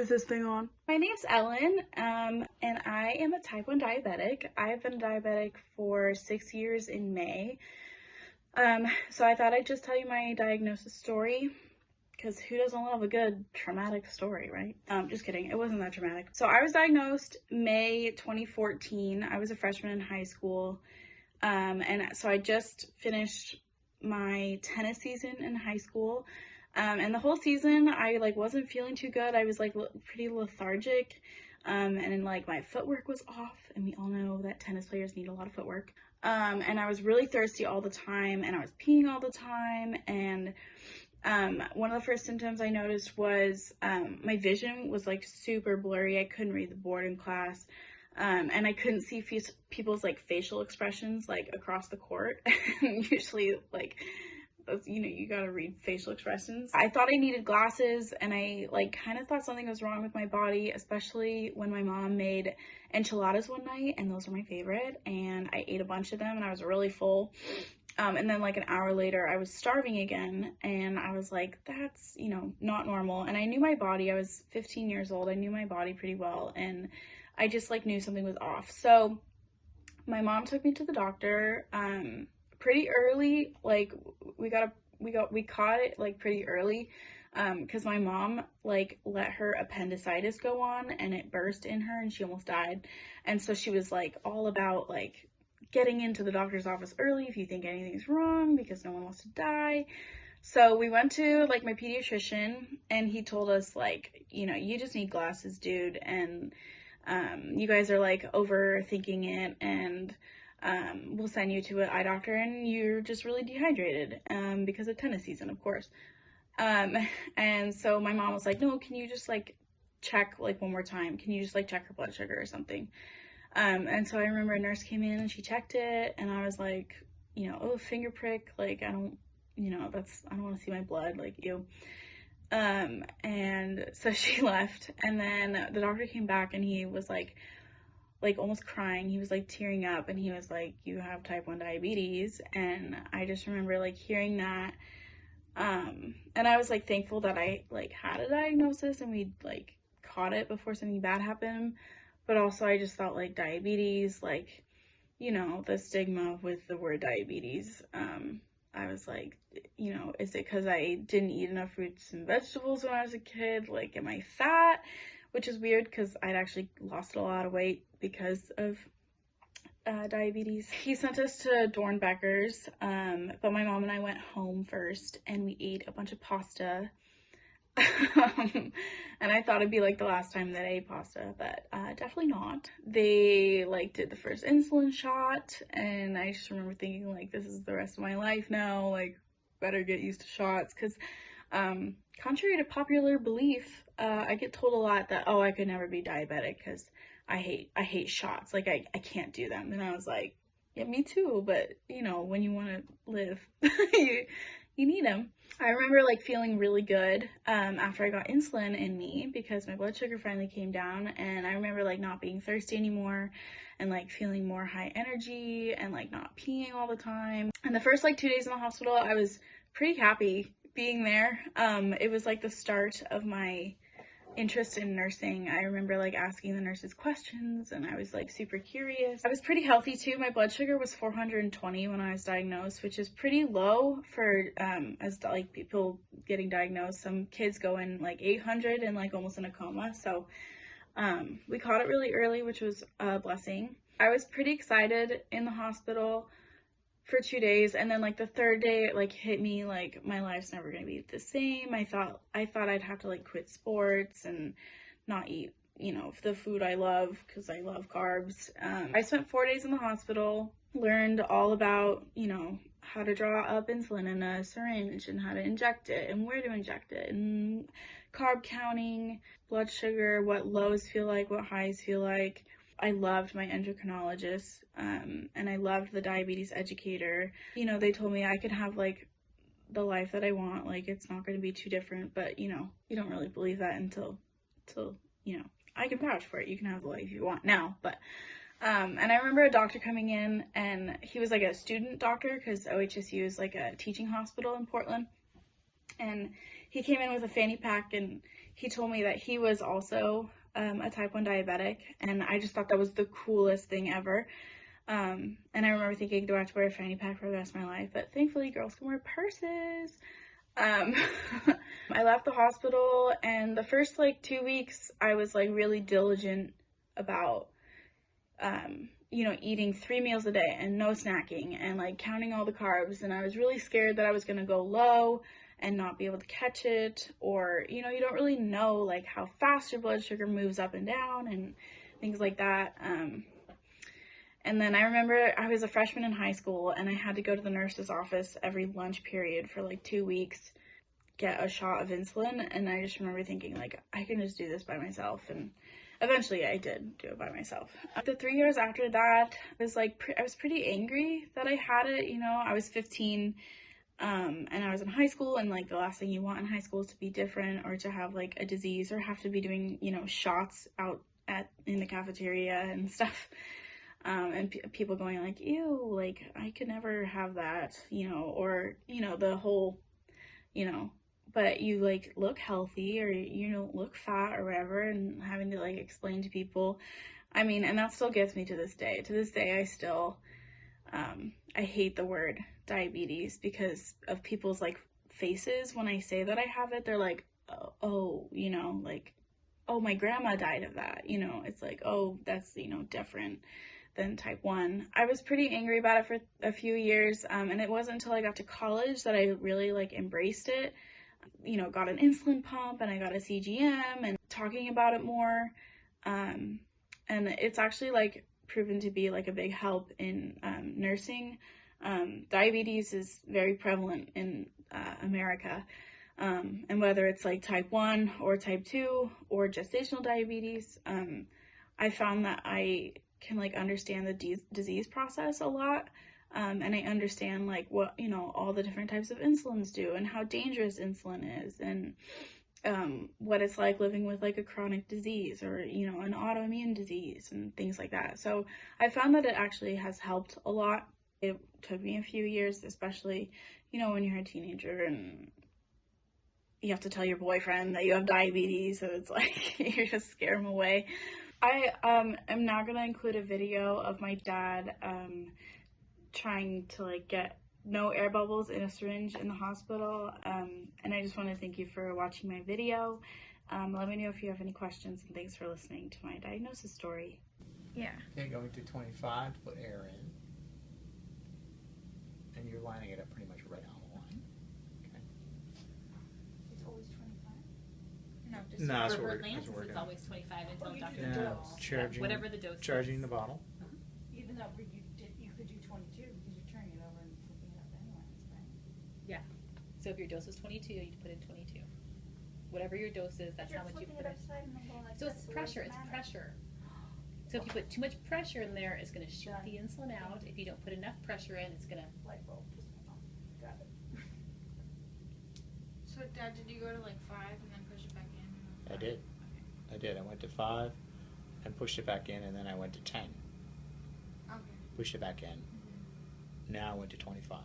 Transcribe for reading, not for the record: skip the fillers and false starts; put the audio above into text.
Is this thing on? My name's Ellen, and I am a type 1 diabetic. I've been diabetic for 6 years in May. So I thought I'd just tell you my diagnosis story, because who doesn't love a good traumatic story, right? Just kidding, it wasn't that traumatic. So I was diagnosed May 2014. I was a freshman in high school, and so I just finished my tennis season in high school. And the whole season I wasn't feeling too good. I was pretty lethargic, and like my footwork was off, and we all know that tennis players need a lot of footwork. And I was really thirsty all the time, and I was peeing all the time, and one of the first symptoms I noticed was my vision was super blurry. I couldn't read the board in class, and I couldn't see people's facial expressions across the court. Usually you gotta read facial expressions. I thought I needed glasses, and I kind of thought something was wrong with my body, especially when my mom made enchiladas one night, and those are my favorite, and I ate a bunch of them, and I was really full. And then an hour later I was starving again, and I was like, that's not normal. And I knew my body. I was 15 years old. I knew my body pretty well, and I just knew something was off. So my mom took me to the doctor pretty early. We caught it pretty early, because my mom let her appendicitis go on, and it burst in her, and she almost died. And so she was all about getting into the doctor's office early if you think anything's wrong, because no one wants to die. So we went to my pediatrician, and he told us you just need glasses, dude, and you guys are overthinking it, and we'll send you to an eye doctor, and you're just really dehydrated because of tennis season, of course. And so my mom was like, no, can you just check one more time? Can you just check her blood sugar or something? And so I remember a nurse came in and she checked it, and I was like, oh, finger prick, I don't want to see my blood, ew. And so she left, and then the doctor came back, and he was almost crying. He was tearing up, and he was like, you have type 1 diabetes. And I just remember hearing that, and I was thankful that I had a diagnosis, and we caught it before something bad happened. But also I just thought diabetes, the stigma with the word diabetes. I was like, is it because I didn't eat enough fruits and vegetables when I was a kid? Am I fat? Which is weird, because I'd actually lost a lot of weight because of diabetes. He sent us to Dornbecker's, but my mom and I went home first, and we ate a bunch of pasta. And I thought it'd be the last time that I ate pasta, but definitely not. They did the first insulin shot, and I just remember thinking this is the rest of my life now, better get used to shots, because contrary to popular belief, I get told a lot that, oh, I could never be diabetic because I hate shots, I can't do them. And I was like, yeah, me too, but when you want to live, you need them. I remember feeling really good after I got insulin in me, because my blood sugar finally came down, and I remember not being thirsty anymore, and feeling more high energy, and not peeing all the time. And the first 2 days in the hospital, I was pretty happy being there. It was the start of my interest in nursing. I remember asking the nurses questions, and I was super curious. I was pretty healthy too. My blood sugar was 420 when I was diagnosed, which is pretty low for as people getting diagnosed. Some kids go in 800 and almost in a coma. So we caught it really early, which was a blessing. I was pretty excited in the hospital for 2 days, and then the third day it hit me my life's never gonna be the same. I thought I'd have to quit sports and not eat the food I love, because I love carbs. I spent 4 days in the hospital, learned all about how to draw up insulin in a syringe, and how to inject it, and where to inject it, and carb counting, blood sugar, what lows feel like, what highs feel like. I loved my endocrinologist, and I loved the diabetes educator. They told me I could have the life that I want, it's not going to be too different, but you don't really believe that until I can vouch for it. You can have the life you want now. But and I remember a doctor coming in, and he was a student doctor, because OHSU is a teaching hospital in Portland, and he came in with a fanny pack, and he told me that he was also a type 1 diabetic, and I just thought that was the coolest thing ever. And I remember thinking, do I have to wear a fanny pack for the rest of my life? But thankfully, girls can wear purses. Um, I left the hospital, and the first like 2 weeks, I was like really diligent about, eating 3 meals a day and no snacking and like counting all the carbs. And I was really scared that I was gonna go low and not be able to catch it, or, you don't really know like how fast your blood sugar moves up and down and things like that. And then I remember I was a freshman in high school, and I had to go to the nurse's office every lunch period for like 2 weeks, get a shot of insulin. And I just remember thinking, like, I can just do this by myself. And eventually I did do it by myself. The 3 years after that, I was pretty angry that I had it. I was 15, and I was in high school, and like the last thing you want in high school is to be different or to have like a disease or have to be doing, shots out in the cafeteria and stuff. And people going like, ew, like I could never have that, or, the whole, but you like look healthy, or you don't look fat or whatever, and having to like explain to people. I mean, and that still gets me to this day. To this day, I still, I hate the word diabetes because of people's like faces when I say that I have it. They're like, oh, like, oh, my grandma died of that. It's like, oh, that's, different than type 1. I was pretty angry about it for a few years, and it wasn't until I got to college that I really like embraced it. Got an insulin pump, and I got a CGM, and talking about it more, and it's actually like proven to be like a big help in nursing. Diabetes is very prevalent in America, and whether it's like type 1 or type 2 or gestational diabetes, I found that I can like understand the disease process a lot, and I understand like what all the different types of insulins do and how dangerous insulin is, and what it's like living with like a chronic disease or an autoimmune disease and things like that. So I found that it actually has helped a lot. It took me a few years, especially when you're a teenager and you have to tell your boyfriend that you have diabetes, so it's like you just scare him away. I am now gonna include a video of my dad trying to like get no air bubbles in a syringe in the hospital, and I just want to thank you for watching my video. Let me know if you have any questions, and thanks for listening to my diagnosis story. Yeah. Okay, going to 25 to put air in, and you're lining it up pretty much right on the line. Okay. It's always 25? No, just No, that's for what her we're Lance's, gonna- it's always 25 until you Dr. do the Jones. dose. Charging, Whatever the dose charging is. the bottle. Even though you could do 22 because you're turning it over and flipping it up anyways, right? Yeah. So if your dose is 22, you put in 22. Whatever your dose is, that's how much you put in. So it's pressure. It's pressure. So if you put too much pressure in there, it's going to shoot the insulin out. If you don't put enough pressure in, it's going to. Light bulb just went on. Got it. So, Dad, did you go to like 5 and then push it back in? I did. I did. I went to 5 and pushed it back in, and then I went to 10. Okay. Pushed it back in. Now I went to 25.